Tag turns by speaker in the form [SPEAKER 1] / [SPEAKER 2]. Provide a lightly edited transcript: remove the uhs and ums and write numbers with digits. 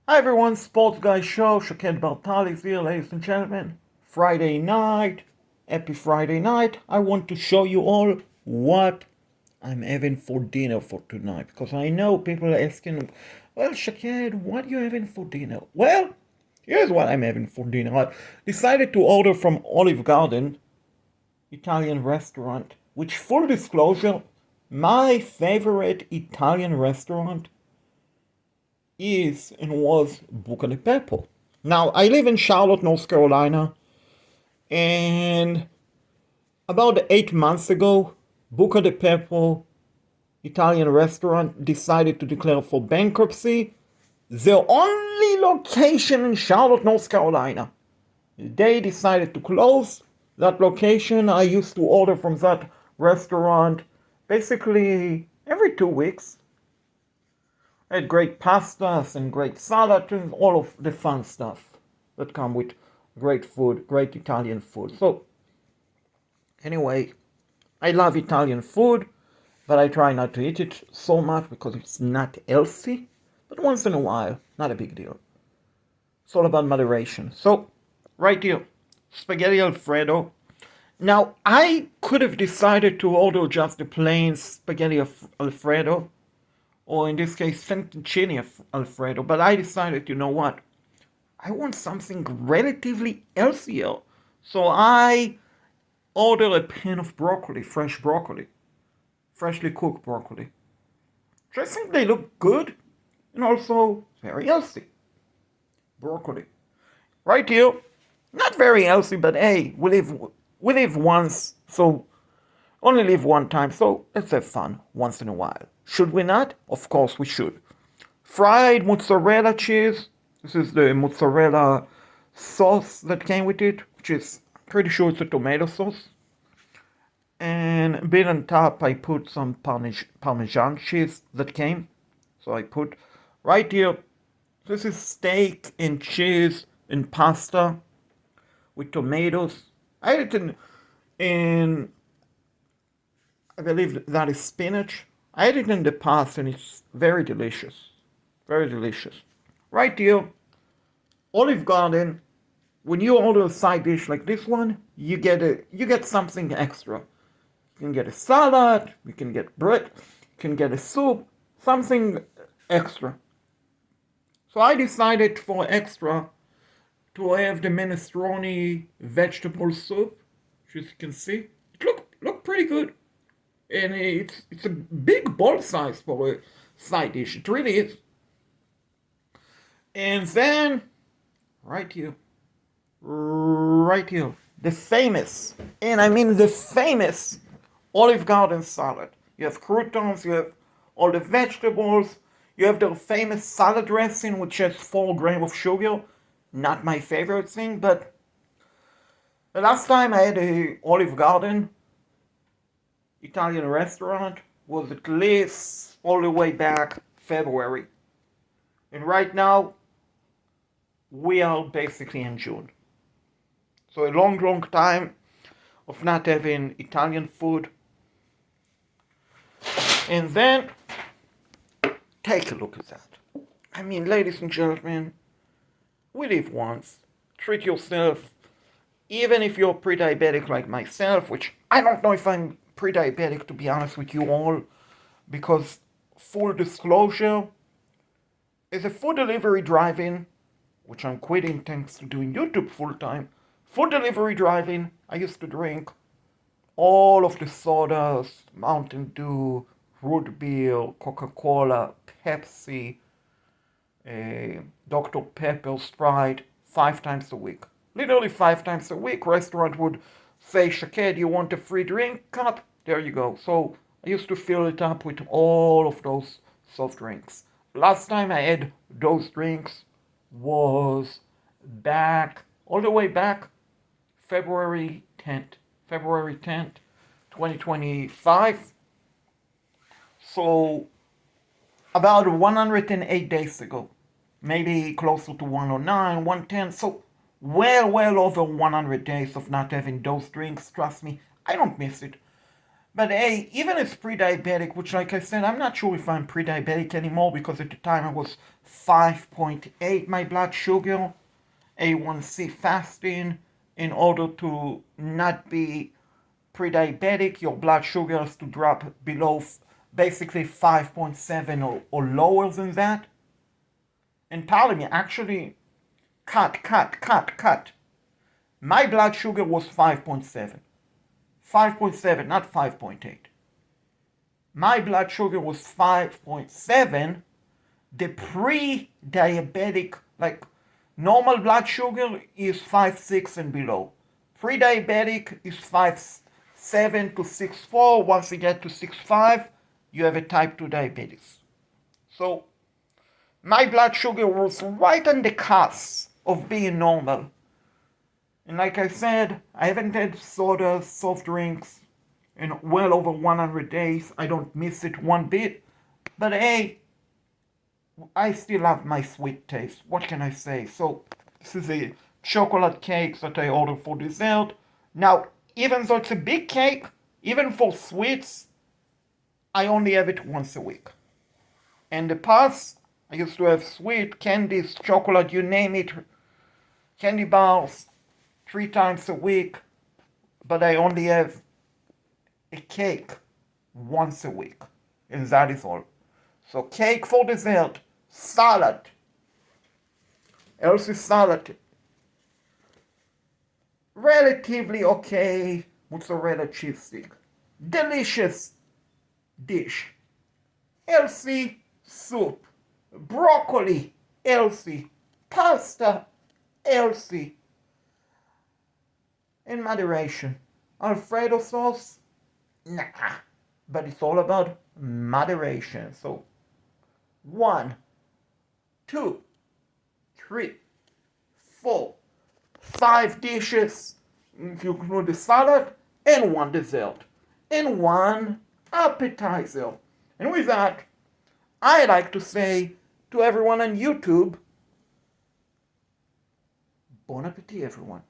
[SPEAKER 1] Hi everyone, Sports Guy Show, Shaked Bartali is here, ladies and gentlemen. Friday night, happy Friday night. I want to show you all what I'm having for dinner for tonight. Because I know people are asking, well, Shaked, what are you having for dinner? Well, here's what I'm having for dinner. I decided to order from Olive Garden, Italian restaurant, which, full disclosure, my favorite Italian restaurant is and was Buca di Beppo. Now, I live in Charlotte, North Carolina, and about 8 months ago, Buca di Beppo Italian restaurant decided to declare for bankruptcy. Their only location in Charlotte, North Carolina. They decided to close that location. I used to order from that restaurant basically every 2 weeks. I had great pastas and great salad and all of the fun stuff that come with great food, great Italian food. So, anyway, I love Italian food, but I try not to eat it so much because it's not healthy. But once in a while, not a big deal. It's all about moderation. So, right here, spaghetti Alfredo. Now, I could have decided to order just the plain spaghetti Alfredo, or in this case, fettuccine Alfredo, but I decided, you know what? I want something relatively healthier. So I ordered a pan of broccoli, fresh broccoli, freshly cooked broccoli. So I think they look good and also very healthy. Broccoli. Right here, not very healthy, but hey, we live once, so only live one time, so let's have fun once in a while. Should we not? Of course we should. Fried mozzarella cheese. This is the mozzarella sauce that came with it, which is pretty sure it's a tomato sauce. And a bit on top, I put some Parmesan cheese that came. So I put right here. This is steak and cheese and pasta with tomatoes. I had it in I believe that is spinach. I had it in the past and it's very delicious. Very delicious. Right here, Olive Garden. When you order a side dish like this one, you get something extra. You can get a salad, you can get bread, you can get a soup, something extra. So I decided for extra to have the minestrone vegetable soup, which as you can see, it look pretty good. And it's a big bowl size for a side dish. It really is. And then right here, the famous, and I mean the famous Olive Garden salad. You have croutons, you have all the vegetables, you have the famous salad dressing, which has 4 grams of sugar. Not my favorite thing, but the last time I had a Olive Garden Italian restaurant was at least all the way back February. And right now, we are basically in June. So a long, long time of not having Italian food. And then, take a look at that. I mean, ladies and gentlemen, we live once. Treat yourself, even if you're pre-diabetic like myself, which I don't know if I'm pre-diabetic, to be honest with you all, because full disclosure, as a food delivery driving, which I'm quitting thanks to doing YouTube full time, food delivery driving, I used to drink all of the sodas, Mountain Dew, root beer, Coca-Cola, Pepsi, Dr. Pepper, Sprite, 5 times a week. Literally 5 times a week. Restaurant would say, Shaked, you want a free drink? Cup. There you go. So I used to fill it up with all of those soft drinks. Last time I had those drinks was all the way back, February 10th. February 10th, 2025. So about 108 days ago, maybe closer to 109, 110. So well over 100 days of not having those drinks. Trust me, I don't miss it. But hey, even as pre-diabetic, which like I said, I'm not sure if I'm pre-diabetic anymore because at the time I was 5.8 my blood sugar, A1C fasting. In order to not be pre-diabetic, your blood sugar has to drop below basically 5.7 or lower than that. And Ptolemy actually cut. My blood sugar was 5.7. 5.7, not 5.8. My blood sugar was 5.7. The pre-diabetic, like normal blood sugar is 5.6 and below. Pre-diabetic is 5.7 to 6.4. Once you get to 6.5, you have a type 2 diabetes. So my blood sugar was right on the cusp of being normal. And like I said, I haven't had sodas, soft drinks in well over 100 days. I don't miss it one bit. But hey, I still have my sweet taste. What can I say? So this is a chocolate cake that I ordered for dessert. Now, even though it's a big cake, even for sweets, I only have it once a week. In the past, I used to have sweet, candies, chocolate, you name it, candy bars, 3 times a week, but I only have a cake once a week, and that is all. So cake for dessert, salad, Elsie salad, relatively okay, mozzarella cheese stick, delicious dish, Elsie soup, broccoli, Elsie, pasta, Elsie, in moderation. Alfredo sauce, nah, but it's all about moderation. So 1, 2, 3, 4, 5 dishes, if you include the salad, and 1 dessert, and 1 appetizer. And with that, I like to say to everyone on YouTube, bon appetit, everyone.